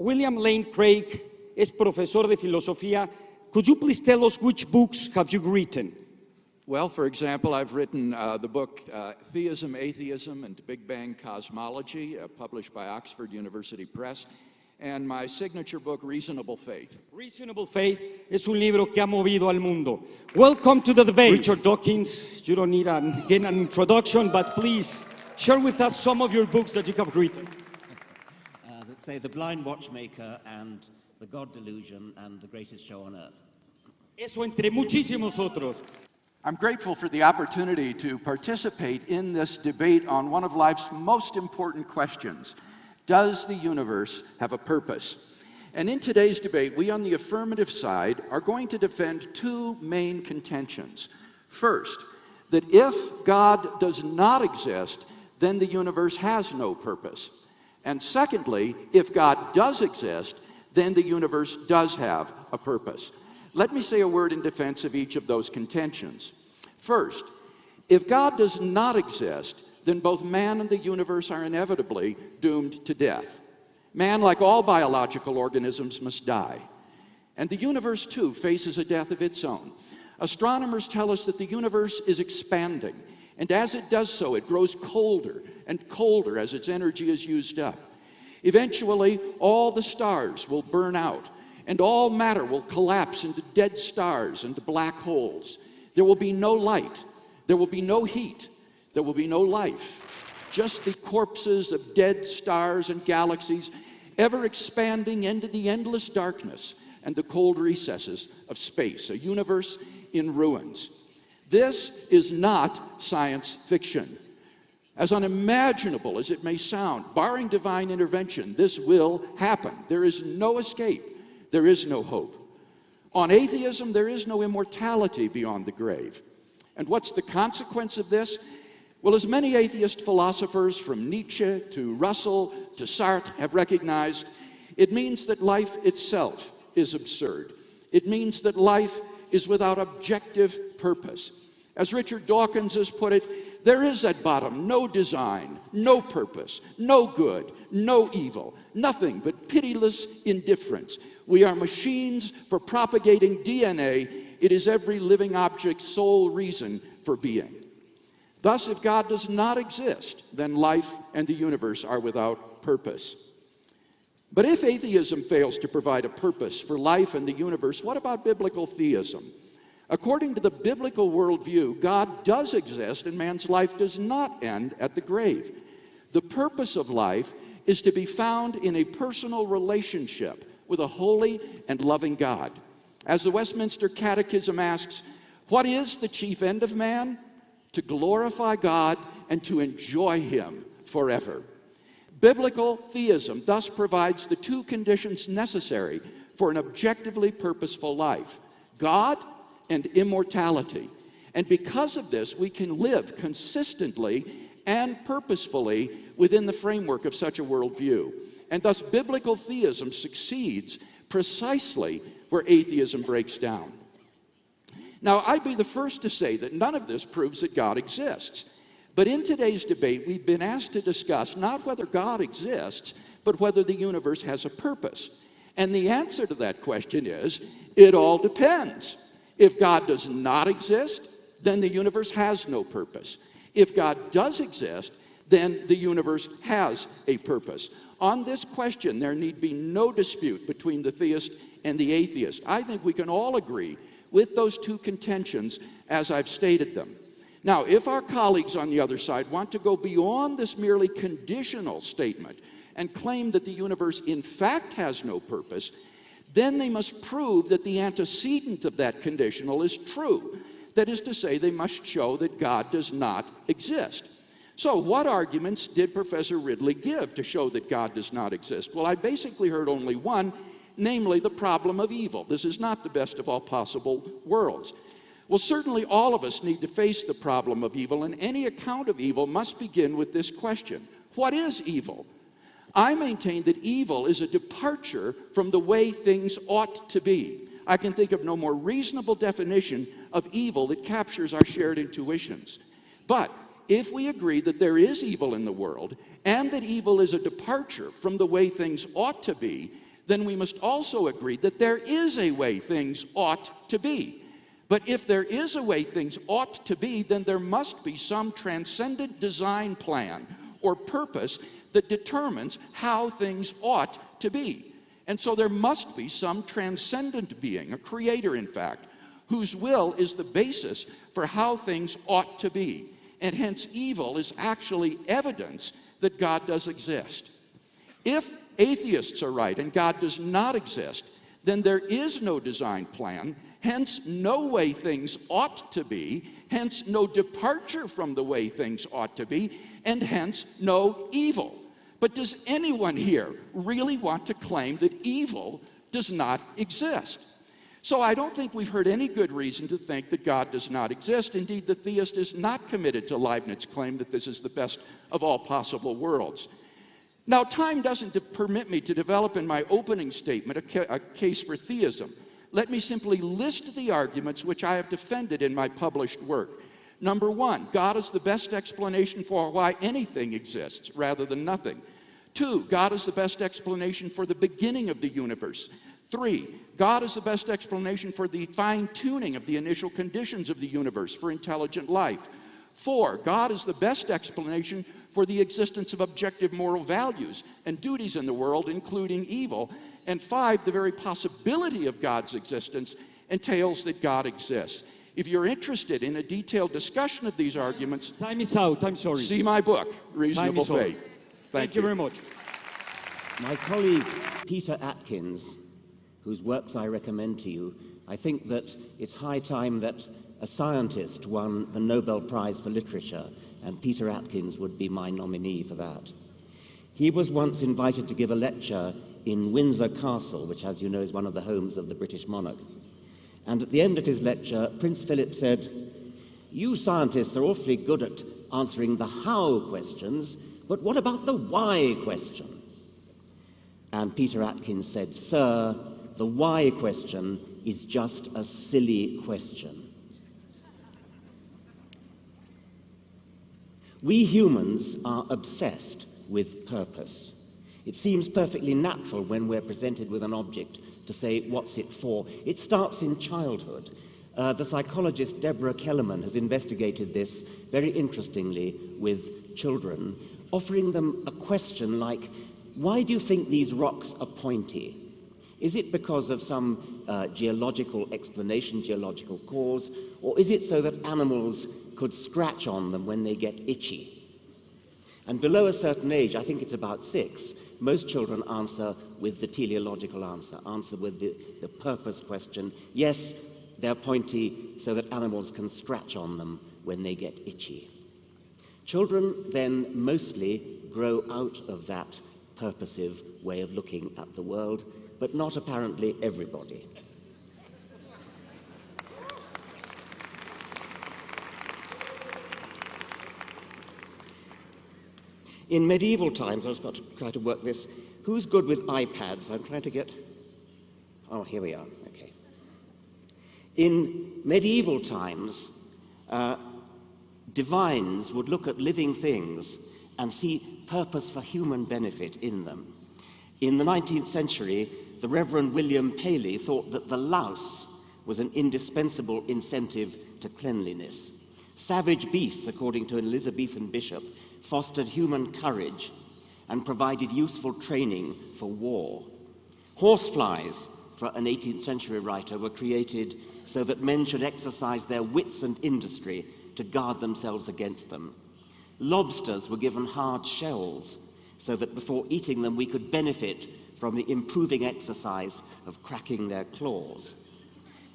William Lane Craig es profesor de filosofía. Could you please tell us which books have you written? Well, for example, I've written the book Theism, Atheism, and Big Bang Cosmology, published by Oxford University Press, and my signature book, Reasonable Faith. Reasonable Faith es un libro que ha movido al mundo. Welcome to the debate. Richard Dawkins, you don't need again an introduction, but please share with us some of your books that you have written. Let's say The Blind Watchmaker and The God Delusion and The Greatest Show on Earth. Eso entre muchísimos otros. I'm grateful for the opportunity to participate in this debate on one of life's most important questions. Does the universe have a purpose? And in today's debate, we on the affirmative side are going to defend two main contentions. First, that if God does not exist, then the universe has no purpose. And secondly, if God does exist, then the universe does have a purpose. Let me say a word in defense of each of those contentions. First, if God does not exist, then both man and the universe are inevitably doomed to death. Man, like all biological organisms, must die. And the universe, too, faces a death of its own. Astronomers tell us that the universe is expanding, and as it does so, it grows colder and colder as its energy is used up. Eventually, all the stars will burn out, and all matter will collapse into dead stars and black holes. There will be no light, there will be no heat, there will be no life, just the corpses of dead stars and galaxies ever expanding into the endless darkness and the cold recesses of space, a universe in ruins. This is not science fiction. As unimaginable as it may sound, barring divine intervention, this will happen. There is no escape. There is no hope. On atheism, there is no immortality beyond the grave. And what's the consequence of this? Well, as many atheist philosophers from Nietzsche to Russell to Sartre have recognized, it means that life itself is absurd. It means that life is without objective purpose. As Richard Dawkins has put it, there is at bottom no design, no purpose, no good, no evil, nothing but pitiless indifference. We are machines for propagating DNA. It is every living object's sole reason for being. Thus, if God does not exist, then life and the universe are without purpose. But if atheism fails to provide a purpose for life and the universe, what about biblical theism? According to the biblical worldview, God does exist and man's life does not end at the grave. The purpose of life is to be found in a personal relationship with a holy and loving God. As the Westminster Catechism asks, what is the chief end of man? To glorify God and to enjoy Him forever. Biblical theism thus provides the two conditions necessary for an objectively purposeful life: God and immortality. And because of this, we can live consistently and purposefully within the framework of such a worldview. And thus, biblical theism succeeds precisely where atheism breaks down. Now, I'd be the first to say that none of this proves that God exists. But in today's debate, we've been asked to discuss not whether God exists, but whether the universe has a purpose. And the answer to that question is, it all depends. If God does not exist, then the universe has no purpose. If God does exist, then the universe has a purpose. On this question, there need be no dispute between the theist and the atheist. I think we can all agree with those two contentions as I've stated them. Now, if our colleagues on the other side want to go beyond this merely conditional statement and claim that the universe in fact has no purpose, then they must prove that the antecedent of that conditional is true. That is to say, they must show that God does not exist. So what arguments did Professor Ridley give to show that God does not exist? Well, I basically heard only one, namely the problem of evil. This is not the best of all possible worlds. Well, certainly all of us need to face the problem of evil, and any account of evil must begin with this question: what is evil? I maintain that evil is a departure from the way things ought to be. I can think of no more reasonable definition of evil that captures our shared intuitions. But if we agree that there is evil in the world, and that evil is a departure from the way things ought to be, then we must also agree that there is a way things ought to be. But if there is a way things ought to be, then there must be some transcendent design plan or purpose that determines how things ought to be. And so there must be some transcendent being, a creator in fact, whose will is the basis for how things ought to be. And hence evil is actually evidence that God does exist. If atheists are right and God does not exist, then there is no design plan, hence no way things ought to be, hence no departure from the way things ought to be, and hence no evil. But does anyone here really want to claim that evil does not exist? So I don't think we've heard any good reason to think that God does not exist. Indeed, the theist is not committed to Leibniz's claim that this is the best of all possible worlds. Now, time doesn't permit me to develop in my opening statement a case for theism. Let me simply list the arguments which I have defended in my published work. Number one, God is the best explanation for why anything exists rather than nothing. 2, God is the best explanation for the beginning of the universe. 3, God is the best explanation for the fine-tuning of the initial conditions of the universe for intelligent life. 4, God is the best explanation for the existence of objective moral values and duties in the world, including evil. And 5, the very possibility of God's existence entails that God exists. If you're interested in a detailed discussion of these arguments, time is out, I'm sorry. See my book, Reasonable Faith. Thank you very much. My colleague Peter Atkins, whose works I recommend to you, I think that it's high time that a scientist won the Nobel Prize for Literature, and Peter Atkins would be my nominee for that. He was once invited to give a lecture in Windsor Castle, which, as you know, is one of the homes of the British monarch. And at the end of his lecture, Prince Philip said, "You scientists are awfully good at answering the how questions, but what about the why question?" And Peter Atkins said, "Sir, the why question is just a silly question." We humans are obsessed with purpose. It seems perfectly natural when we're presented with an object to say, what's it for? It starts in childhood. The psychologist Deborah Kellerman has investigated this very interestingly with children, offering them a question like, why do you think these rocks are pointy? Is it because of some geological explanation, geological cause, or is it so that animals could scratch on them when they get itchy? And below a certain age, I think it's about 6, most children answer with the teleological answer with the purpose question. Yes, they're pointy so that animals can scratch on them when they get itchy. Children then mostly grow out of that purposive way of looking at the world, but not apparently everybody. In medieval times, I've got to try to work this. Who's good with iPads? I'm trying to get... Oh, here we are. Okay. In medieval times, divines would look at living things and see purpose for human benefit in them. In the 19th century, the Reverend William Paley thought that the louse was an indispensable incentive to cleanliness. Savage beasts, according to an Elizabethan bishop, fostered human courage and provided useful training for war. Horseflies, for an 18th century writer, were created so that men should exercise their wits and industry to guard themselves against them. Lobsters were given hard shells so that before eating them we could benefit from the improving exercise of cracking their claws.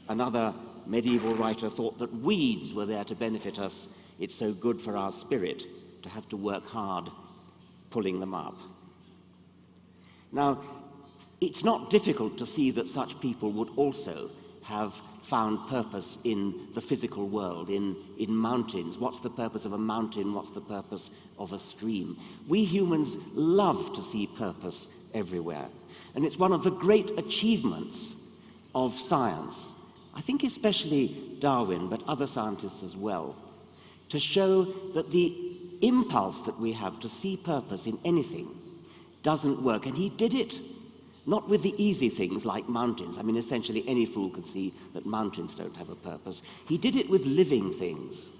Another medieval writer thought that weeds were there to benefit us. It's so good for our spirit to have to work hard pulling them up. Now, it's not difficult to see that such people would also have found purpose in the physical world, in mountains. What's the purpose of a mountain? What's the purpose of a stream? We humans love to see purpose everywhere. And it's one of the great achievements of science, I think especially Darwin, but other scientists as well, to show that the impulse that we have to see purpose in anything doesn't work. And he did it not with the easy things like mountains. I mean, essentially any fool could see that mountains don't have a purpose. He did it with living things.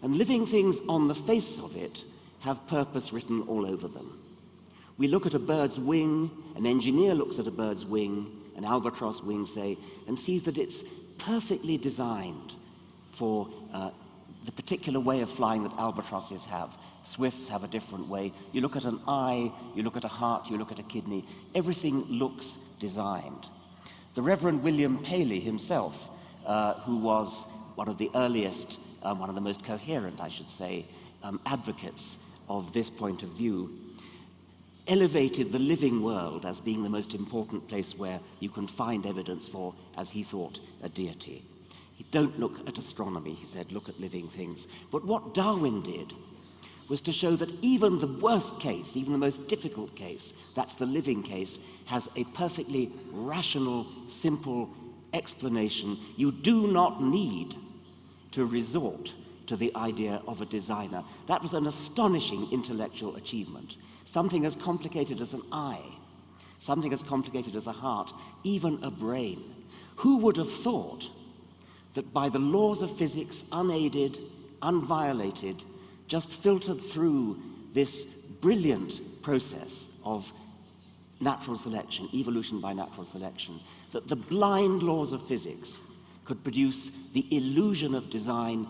And living things on the face of it have purpose written all over them. We look at a bird's wing, an engineer looks at a bird's wing, an albatross wing, say, and sees that it's perfectly designed for the particular way of flying that albatrosses have. Swifts have a different way. You look at an eye, you look at a heart, you look at a kidney. Everything looks designed. The Reverend William Paley himself, who was one of the earliest, one of the most coherent, I should say, advocates of this point of view, elevated the living world as being the most important place where you can find evidence for, as he thought, a deity. Don't look at astronomy, he said, look at living things. But what Darwin did was to show that even the worst case, even the most difficult case, that's the living case, has a perfectly rational, simple explanation. You do not need to resort to the idea of a designer. That was an astonishing intellectual achievement. Something as complicated as an eye, something as complicated as a heart, even a brain. Who would have thought that by the laws of physics, unaided, unviolated, just filtered through this brilliant process of natural selection, evolution by natural selection, that the blind laws of physics could produce the illusion of design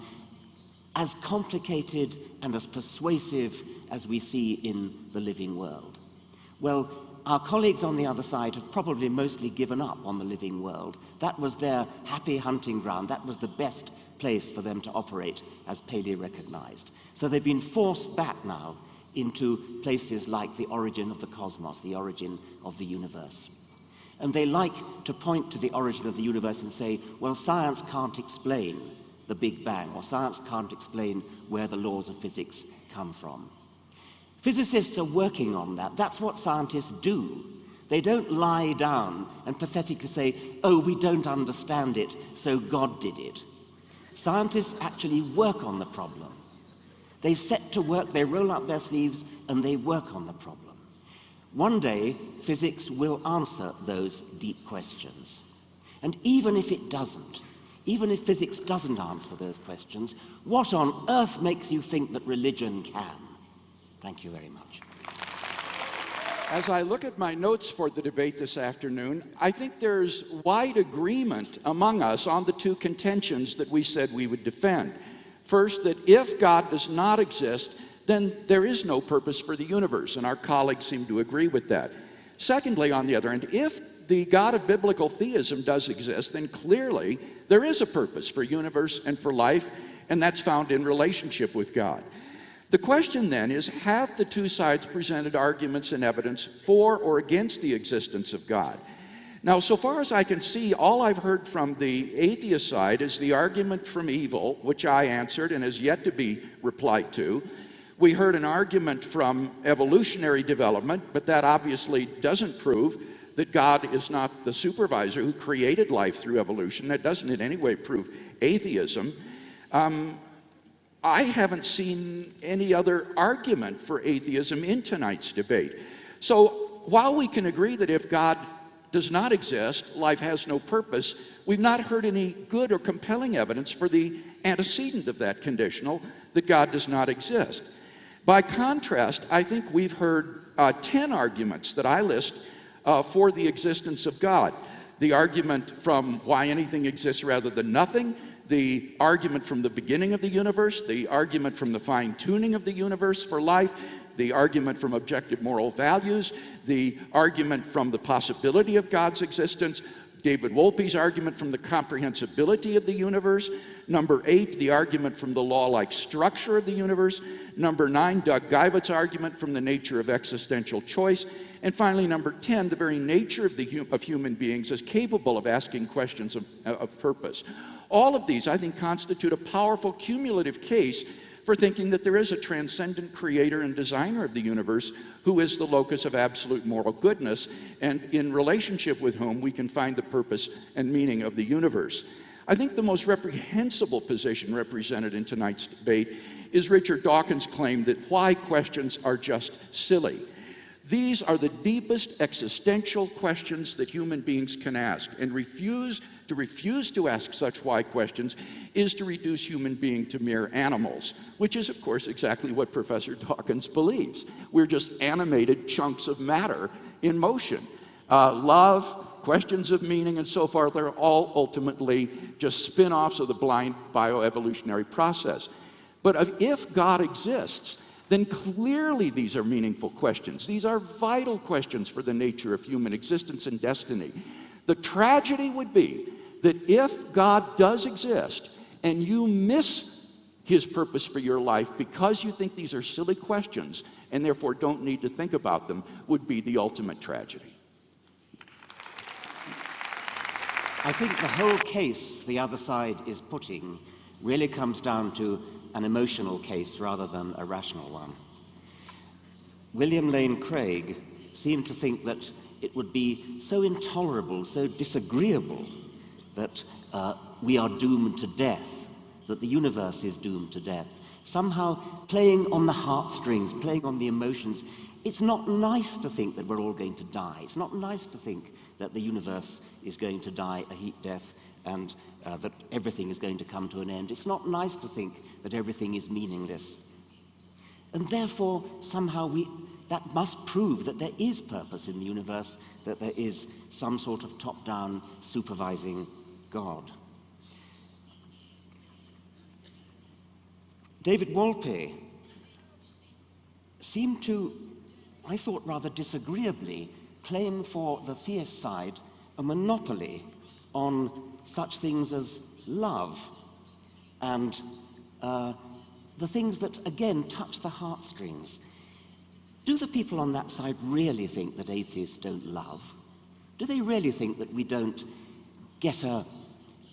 as complicated and as persuasive as we see in the living world? Well, our colleagues on the other side have probably mostly given up on the living world. That was their happy hunting ground. That was the best place for them to operate, as Paley recognized. So they've been forced back now into places like the origin of the cosmos, the origin of the universe. And they like to point to the origin of the universe and say, well, science can't explain the Big Bang, or science can't explain where the laws of physics come from. Physicists are working on that. That's what scientists do. They don't lie down and pathetically say, oh, we don't understand it, so God did it. Scientists actually work on the problem. They set to work, they roll up their sleeves, and they work on the problem. One day, physics will answer those deep questions. And even if it doesn't, even if physics doesn't answer those questions, what on earth makes you think that religion can? Thank you very much. As I look at my notes for the debate this afternoon, I think there's wide agreement among us on the two contentions that we said we would defend. First, that if God does not exist, then there is no purpose for the universe, and our colleagues seem to agree with that. Secondly, on the other hand, if the God of biblical theism does exist, then clearly there is a purpose for universe and for life, and that's found in relationship with God. The question then is, have the two sides presented arguments and evidence for or against the existence of God? Now, so far as I can see, all I've heard from the atheist side is the argument from evil, which I answered and has yet to be replied to. We heard an argument from evolutionary development, but that obviously doesn't prove that God is not the supervisor who created life through evolution. That doesn't in any way prove atheism. I haven't seen any other argument for atheism in tonight's debate. So while we can agree that if God does not exist, life has no purpose, we've not heard any good or compelling evidence for the antecedent of that conditional, that God does not exist. By contrast, I think we've heard 10 arguments that I list for the existence of God. The argument from why anything exists rather than nothing, the argument from the beginning of the universe, the argument from the fine-tuning of the universe for life, the argument from objective moral values, the argument from the possibility of God's existence, David Wolpe's argument from the comprehensibility of the universe, number 8, the argument from the law-like structure of the universe, number 9, Doug Guyvet's argument from the nature of existential choice, and finally, number 10, the very nature of human beings as capable of asking questions of purpose. All of these, I think, constitute a powerful cumulative case for thinking that there is a transcendent creator and designer of the universe who is the locus of absolute moral goodness, and in relationship with whom we can find the purpose and meaning of the universe. I think the most reprehensible position represented in tonight's debate is Richard Dawkins' claim that why questions are just silly. These are the deepest existential questions that human beings can ask, and refuse to ask such why questions is to reduce human being to mere animals, which is, of course, exactly what Professor Dawkins believes. We're just animated chunks of matter in motion. Love, questions of meaning, and so forth, they're all ultimately just spin-offs of the blind bioevolutionary process. But if God exists, then clearly these are meaningful questions. These are vital questions for the nature of human existence and destiny. The tragedy would be that if God does exist and you miss his purpose for your life because you think these are silly questions and therefore don't need to think about them, would be the ultimate tragedy. I think the whole case the other side is putting really comes down to an emotional case rather than a rational one. William Lane Craig seemed to think that it would be so intolerable, so disagreeable, that we are doomed to death, that the universe is doomed to death, somehow playing on the heartstrings, playing on the emotions. It's not nice to think that we're all going to die. It's not nice to think that the universe is going to die a heat death and that everything is going to come to an end. It's not nice to think that everything is meaningless. And therefore, somehow that must prove that there is purpose in the universe, that there is some sort of top-down supervising God. David Wolpe seemed to, I thought rather disagreeably, claim for the theist side a monopoly on such things as love and the things that, again, touch the heartstrings. Do the people on that side really think that atheists don't love? Do they really think that we don't get a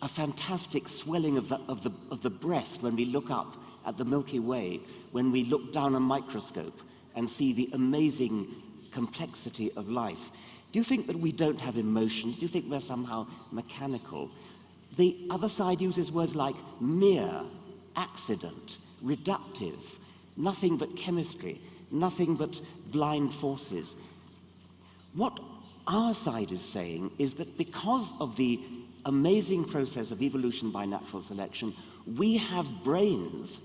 fantastic swelling of the breast when we look up at the Milky Way, when we look down a microscope and see the amazing complexity of life? Do you think that we don't have emotions? Do you think we're somehow mechanical? The other side uses words like mere, accident, reductive, nothing but chemistry, nothing but blind forces. What our side is saying is that because of the amazing process of evolution by natural selection, we have brains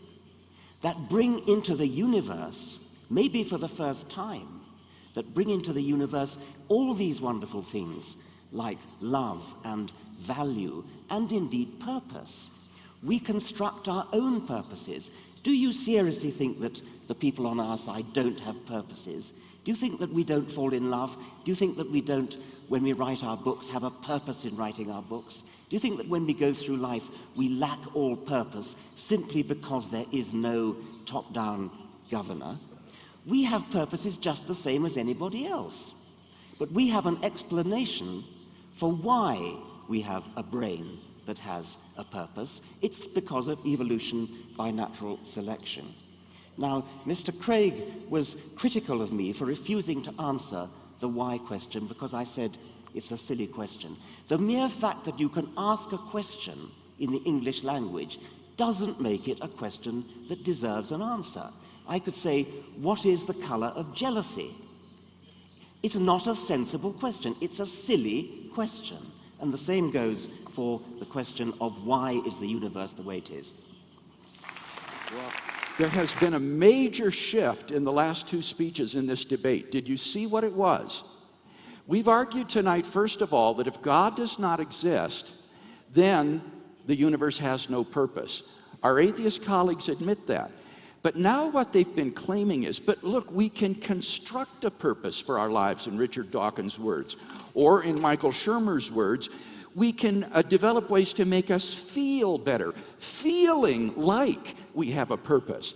that bring into the universe, maybe for the first time, that bring into the universe all these wonderful things like love and value and indeed purpose. We construct our own purposes. Do you seriously think that the people on our side don't have purposes? Do you think that we don't fall in love? Do you think that we don't, when we write our books, have a purpose in writing our books? Do you think that when we go through life, we lack all purpose simply because there is no top-down governor? We have purposes just the same as anybody else. But we have an explanation for why we have a brain that has a purpose. It's because of evolution by natural selection. Now, Mr. Craig was critical of me for refusing to answer the why question because I said it's a silly question. The mere fact that you can ask a question in the English language doesn't make it a question that deserves an answer. I could say, what is the color of jealousy? It's not a sensible question. It's a silly question. And the same goes for the question of why is the universe the way it is. Well, there has been a major shift in the last two speeches in this debate. Did you see what it was? We've argued tonight, first of all, that if God does not exist, then the universe has no purpose. Our atheist colleagues admit that. But now what they've been claiming is, but look, we can construct a purpose for our lives, in Richard Dawkins' words. Or in Michael Shermer's words, we can develop ways to make us feel better, feeling like we have a purpose.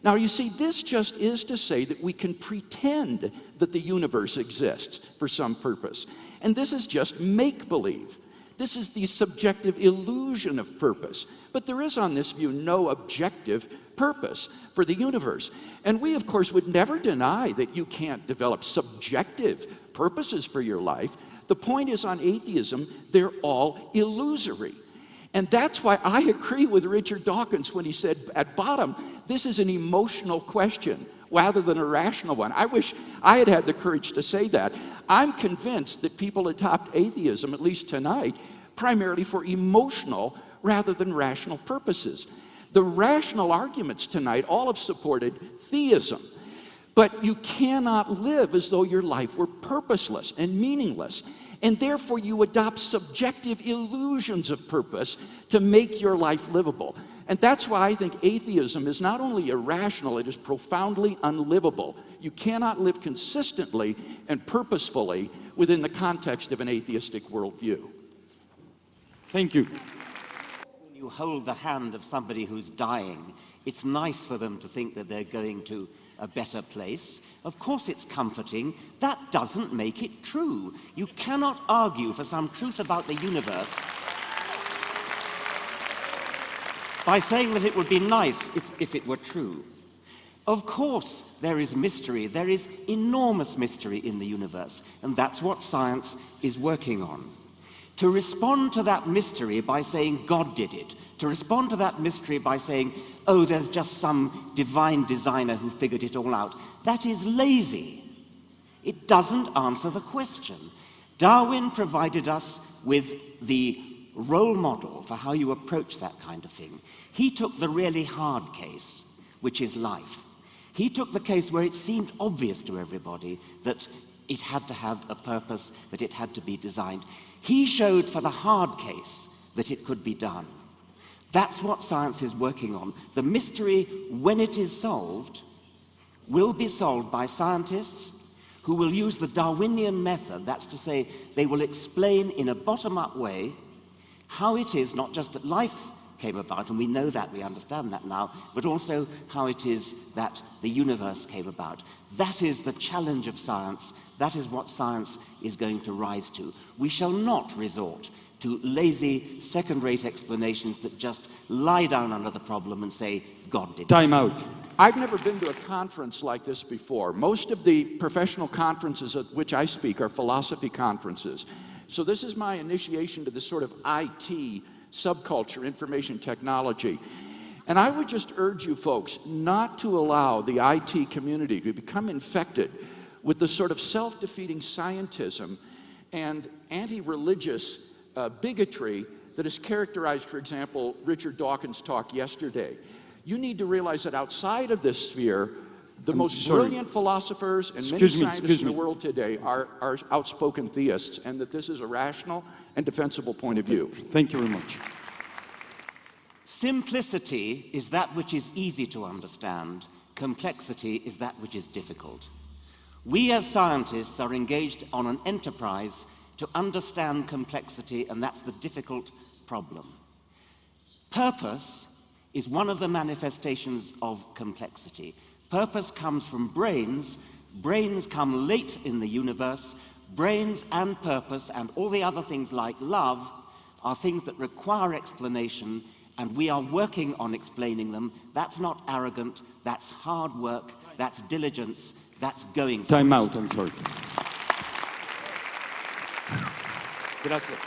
Now, you see, this just is to say that we can pretend that the universe exists for some purpose. And this is just make-believe. This is the subjective illusion of purpose. But there is, on this view, no objective purpose for the universe. And we, of course, would never deny that you can't develop subjective purposes for your life. The point is, on atheism, they're all illusory. And that's why I agree with Richard Dawkins when he said, at bottom, this is an emotional question. rather than a rational one. I wish I had had the courage to say that. I'm convinced that people adopt atheism, at least tonight, primarily for emotional rather than rational purposes. The rational arguments tonight all have supported theism. But you cannot live as though your life were purposeless and meaningless. And therefore you adopt subjective illusions of purpose to make your life livable. And that's why I think atheism is not only irrational, it is profoundly unlivable. You cannot live consistently and purposefully within the context of an atheistic worldview. Thank you. When you hold the hand of somebody who's dying, it's nice for them to think that they're going to a better place. Of course it's comforting. That doesn't make it true. You cannot argue for some truth about the universe by saying that it would be nice if it were true. Of course there is mystery. There is enormous mystery in the universe, and that's what science is working on. To respond to that mystery by saying God did it, to respond to that mystery by saying, oh, there's just some divine designer who figured it all out, that is lazy. It doesn't answer the question. Darwin provided us with the role model for how you approach that kind of thing. He took the really hard case, which is life. He took the case where it seemed obvious to everybody that it had to have a purpose, that it had to be designed. He showed for the hard case that it could be done. That's what science is working on. The mystery, when it is solved, will be solved by scientists who will use the Darwinian method. That's to say, they will explain in a bottom-up way how it is not just that life came about, and we know that, we understand that now, but also how it is that the universe came about. That is the challenge of science. That is what science is going to rise to. We shall not resort to lazy, second-rate explanations that just lie down under the problem and say, God did it. Time out. I've never been to a conference like this before. Most of the professional conferences at which I speak are philosophy conferences. So this is my initiation to this sort of IT subculture, information technology. And I would just urge you folks not to allow the IT community to become infected with the sort of self-defeating scientism and anti-religious bigotry that has characterized, for example, Richard Dawkins' talk yesterday. You need to realize that outside of this sphere, the most brilliant philosophers and many scientists in the world today are outspoken theists, and that this is a rational and defensible point of view. Thank you very much. Simplicity is that which is easy to understand. Complexity is that which is difficult. We as scientists are engaged on an enterprise to understand complexity, and that's the difficult problem. Purpose is one of the manifestations of complexity. Purpose comes from brains. Brains come late in the universe. Brains and purpose and all the other things like love are things that require explanation, and we are working on explaining them. That's not arrogant, that's hard work, that's diligence, that's going. Time out, I'm sorry. Gracias.